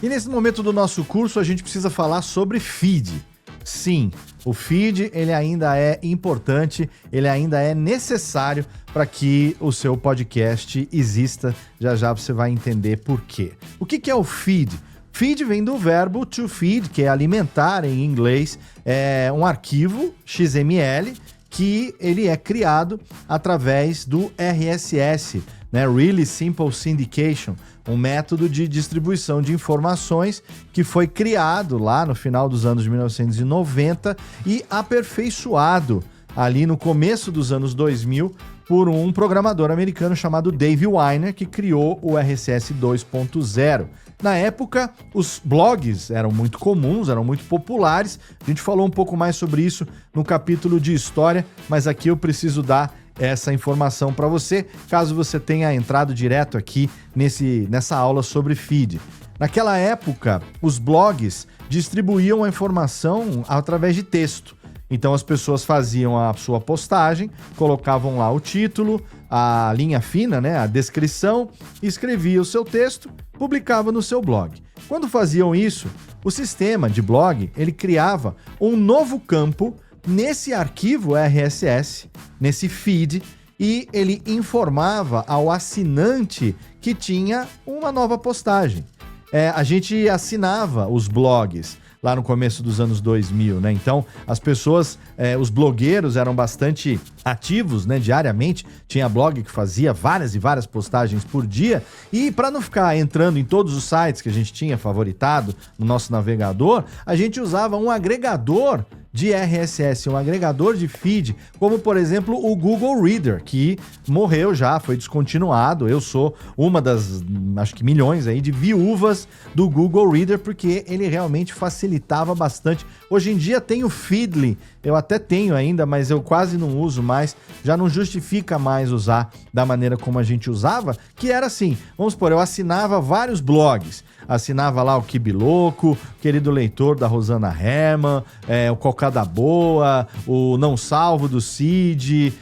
E nesse momento do nosso curso a gente precisa falar sobre feed. Sim, o feed ele ainda é importante, ele ainda é necessário para que o seu podcast exista. Já já você vai entender por quê. O que é o feed? Feed vem do verbo to feed, que é alimentar em inglês. É um arquivo XML que ele é criado através do RSS, né? Really Simple Syndication, um método de distribuição de informações que foi criado lá no final dos anos de 1990 e aperfeiçoado ali no começo dos anos 2000 por um programador americano chamado Dave Winer, que criou o RSS 2.0. Na época, os blogs eram muito comuns, eram muito populares. A gente falou um pouco mais sobre isso no capítulo de história, mas aqui eu preciso dar essa informação para você, caso você tenha entrado direto aqui nessa aula sobre feed. Naquela época, os blogs distribuíam a informação através de texto. Então as pessoas faziam a sua postagem, colocavam lá o título, a linha fina, né, a descrição, escrevia o seu texto, publicava no seu blog. Quando faziam isso, o sistema de blog, ele criava um novo campo nesse arquivo RSS, nesse feed, e ele informava ao assinante que tinha uma nova postagem. A gente assinava os blogs lá no começo dos anos 2000, né? Então, as pessoas, os blogueiros eram bastante ativos, né? Diariamente, tinha blog que fazia várias e várias postagens por dia, e para não ficar entrando em todos os sites que a gente tinha favoritado no nosso navegador, a gente usava um agregador de RSS, um agregador de feed, como por exemplo o Google Reader, que morreu já, foi descontinuado. Eu sou uma das, acho que milhões aí de viúvas do Google Reader, porque ele realmente facilitava bastante. Hoje em dia tem o Feedly, eu até tenho ainda, mas eu quase não uso mais, já não justifica mais usar da maneira como a gente usava, que era assim, vamos supor, eu assinava vários blogs, assinava lá o Kibiloco, querido leitor da Rosana Herman, o Cocada Boa, o Não Salvo do Cid,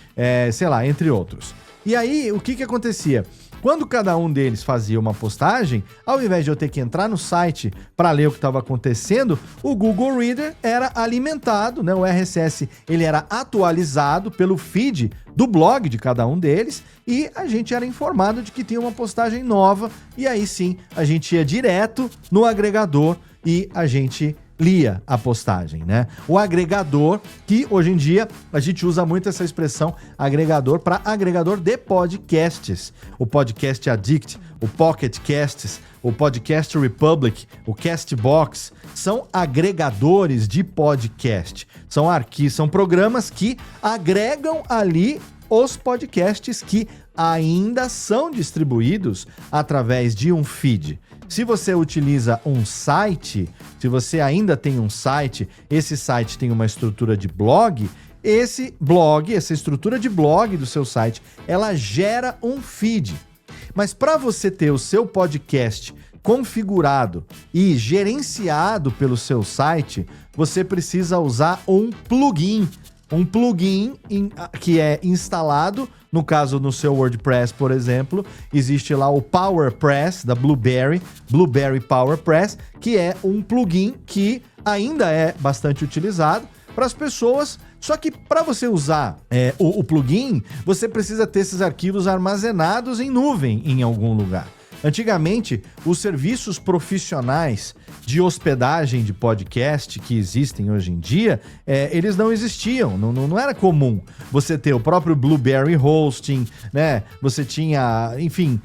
sei lá, entre outros. E aí, o que acontecia? Quando cada um deles fazia uma postagem, ao invés de eu ter que entrar no site para ler o que estava acontecendo, o Google Reader era alimentado, né? O RSS ele era atualizado pelo feed do blog de cada um deles e a gente era informado de que tinha uma postagem nova e aí sim a gente ia direto no agregador e a gente lia a postagem, né? O agregador, que hoje em dia a gente usa muito essa expressão agregador para agregador de podcasts. O Podcast Addict, o Pocket Casts, o Podcast Republic, o Castbox, são agregadores de podcast. São programas que agregam ali os podcasts que ainda são distribuídos através de um feed. Se você utiliza um site, se você ainda tem um site, esse site tem uma estrutura de blog, essa estrutura de blog do seu site, ela gera um feed. Mas para você ter o seu podcast configurado e gerenciado pelo seu site, você precisa usar um plugin. Um plugin que é instalado, no caso no seu WordPress, por exemplo, existe lá o PowerPress da Blueberry PowerPress, que é um plugin que ainda é bastante utilizado para as pessoas. Só que para você usar o plugin, você precisa ter esses arquivos armazenados em nuvem em algum lugar. Antigamente, os serviços profissionais de hospedagem de podcast que existem hoje em dia, eles não existiam, não era comum você ter o próprio Blueberry Hosting, né? Você tinha, enfim,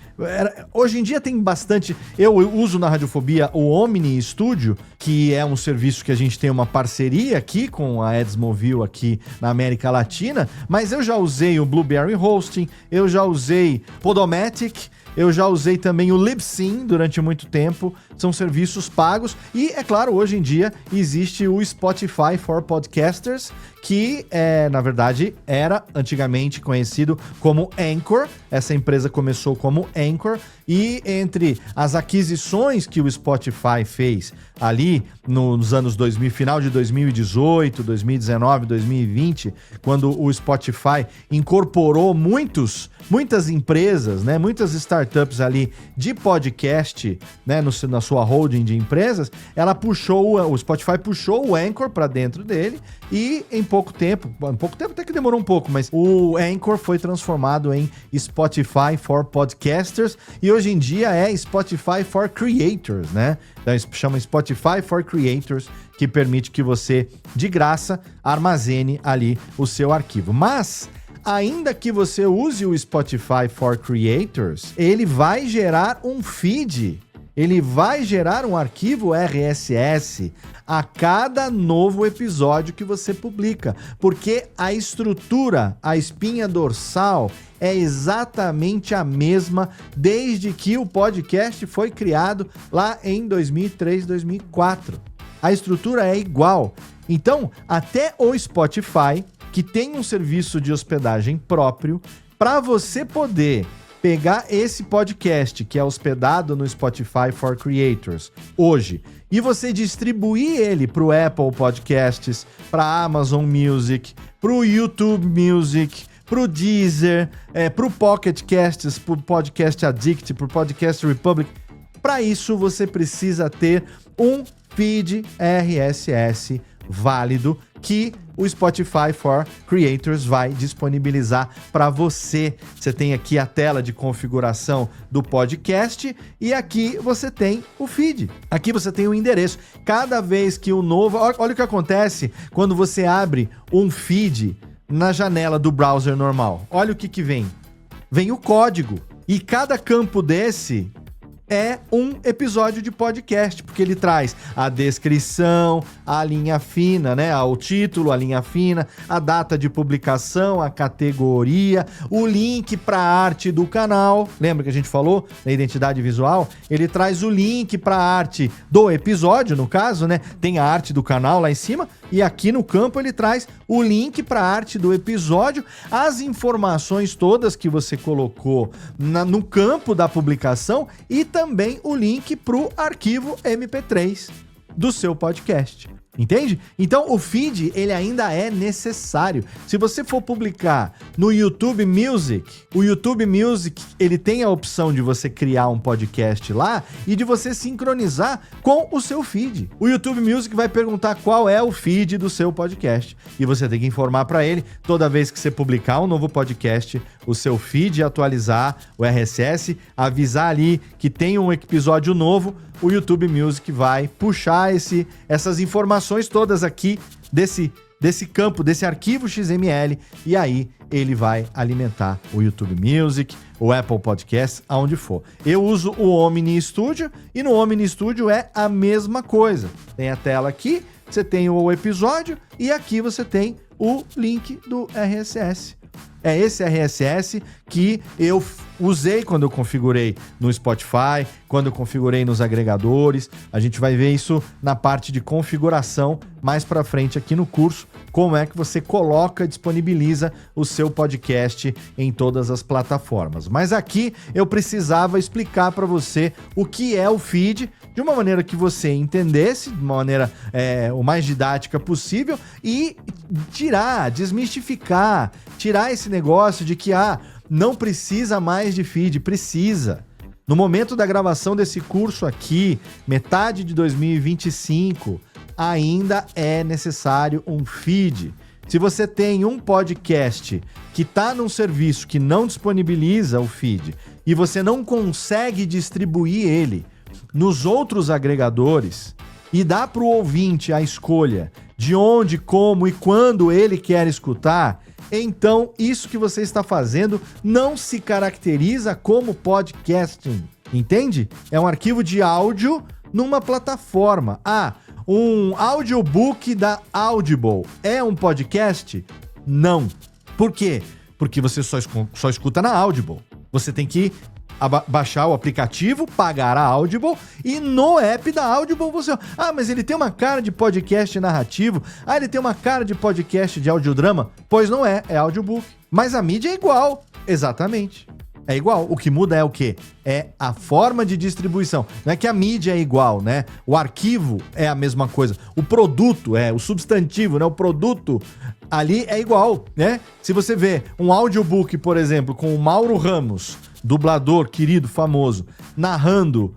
hoje em dia tem bastante. Eu uso na Radiofobia o Omni Studio, que é um serviço que a gente tem uma parceria aqui com a Edsmovil aqui na América Latina, mas eu já usei o Blueberry Hosting, eu já usei Podomatic, eu já usei também o Libsyn durante muito tempo, são serviços pagos e, é claro, hoje em dia existe o Spotify for Podcasters, que, na verdade, era antigamente conhecido como Anchor. Essa empresa começou como Anchor e entre as aquisições que o Spotify fez ali nos anos 2000, final de 2018, 2019, 2020, quando o Spotify incorporou muitas empresas, né, muitas startups startups ali de podcast, né, na sua holding de empresas, o Spotify puxou o Anchor para dentro dele e em pouco tempo até que demorou um pouco, mas o Anchor foi transformado em Spotify for Podcasters e hoje em dia é Spotify for Creators, né? Então chama Spotify for Creators, que permite que você, de graça, armazene ali o seu arquivo. Mas, ainda que você use o Spotify for Creators, ele vai gerar um feed, ele vai gerar um arquivo RSS a cada novo episódio que você publica, porque a estrutura, a espinha dorsal é exatamente a mesma desde que o podcast foi criado lá em 2003, 2004. A estrutura é igual. Então, até o Spotify, que tem um serviço de hospedagem próprio, para você poder pegar esse podcast que é hospedado no Spotify for Creators hoje e você distribuir ele para o Apple Podcasts, para a Amazon Music, para o YouTube Music, para o Deezer, para o Pocket Casts, para o Podcast Addict, para o Podcast Republic. Para isso, você precisa ter um feed RSS válido que o Spotify for Creators vai disponibilizar para você. Você tem aqui a tela de configuração do podcast e aqui você tem o feed. Aqui você tem o endereço. Cada vez que o novo... Olha o que acontece quando você abre um feed na janela do browser normal. Olha o que vem. Vem o código. E cada campo desse é um episódio de podcast, porque ele traz a descrição, a linha fina, né? O título, a linha fina, a data de publicação, a categoria, o link para a arte do canal. Lembra que a gente falou da identidade visual? Ele traz o link para a arte do episódio, no caso, né? Tem a arte do canal lá em cima e aqui no campo ele traz o link para a arte do episódio, as informações todas que você colocou no campo da publicação e também o link para o arquivo MP3 do seu podcast. Entende? Então o feed ele ainda é necessário. Se você for publicar no YouTube Music, o YouTube Music ele tem a opção de você criar um podcast lá e de você sincronizar com o seu feed. O YouTube Music vai perguntar qual é o feed do seu podcast e você tem que informar para ele toda vez que você publicar um novo podcast, o seu feed atualizar o RSS, avisar ali que tem um episódio novo. O YouTube Music vai puxar essas informações todas aqui desse campo, desse arquivo XML, e aí ele vai alimentar o YouTube Music, o Apple Podcasts, aonde for. Eu uso o Omni Studio e no Omni Studio é a mesma coisa. Tem a tela aqui, você tem o episódio e aqui você tem o link do RSS. É esse RSS que eu usei quando eu configurei no Spotify, quando eu configurei nos agregadores. A gente vai ver isso na parte de configuração mais para frente aqui no curso, como é que você coloca, disponibiliza o seu podcast em todas as plataformas. Mas aqui eu precisava explicar para você o que é o feed, de uma maneira que você entendesse, de uma maneira o mais didática possível e desmistificar, tirar esse negócio de que não precisa mais de feed. Precisa. No momento da gravação desse curso aqui, metade de 2025, ainda é necessário um feed. Se você tem um podcast que está num serviço que não disponibiliza o feed e você não consegue distribuir ele nos outros agregadores e dá para o ouvinte a escolha de onde, como e quando ele quer escutar, então isso que você está fazendo não se caracteriza como podcasting, entende? É um arquivo de áudio numa plataforma. Um audiobook da Audible é um podcast? Não. Por quê? Porque você só escuta na Audible. Você tem que baixar o aplicativo, pagar a Audible e no app da Audible você... mas ele tem uma cara de podcast narrativo. Ele tem uma cara de podcast de audiodrama. Pois não é audiobook. Mas a mídia é igual. Exatamente. É igual. O que muda é o quê? É a forma de distribuição. Não é que a mídia é igual, né? O arquivo é a mesma coisa. O produto o substantivo, né? O produto ali é igual, né? Se você vê um audiobook, por exemplo, com o Mauro Ramos dublador querido, famoso, narrando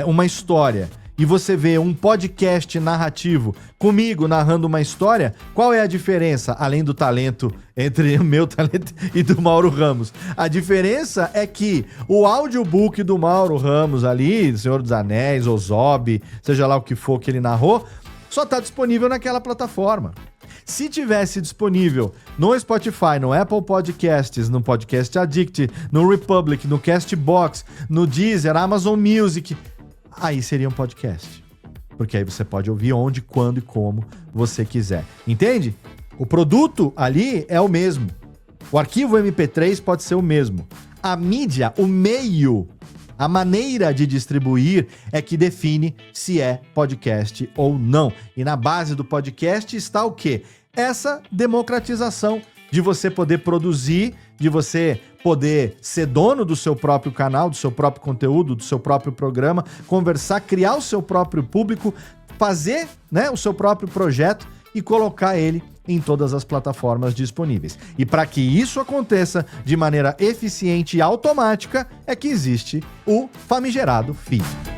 uma história, e você vê um podcast narrativo comigo narrando uma história, qual é a diferença, além do talento entre o meu talento e do Mauro Ramos? A diferença é que o audiobook do Mauro Ramos ali, Senhor dos Anéis, Ozob, seja lá o que for que ele narrou, só está disponível naquela plataforma. Se tivesse disponível no Spotify, no Apple Podcasts, no Podcast Addict, no Republic, no Castbox, no Deezer, Amazon Music, aí seria um podcast. Porque aí você pode ouvir onde, quando e como você quiser. Entende? O produto ali é o mesmo. O arquivo MP3 pode ser o mesmo. A mídia, o meio, a maneira de distribuir é que define se é podcast ou não. E na base do podcast está o quê? Essa democratização de você poder produzir, de você poder ser dono do seu próprio canal, do seu próprio conteúdo, do seu próprio programa, conversar, criar o seu próprio público, fazer, né, o seu próprio projeto e colocar ele em todas as plataformas disponíveis. E para que isso aconteça de maneira eficiente e automática, é que existe o famigerado feed.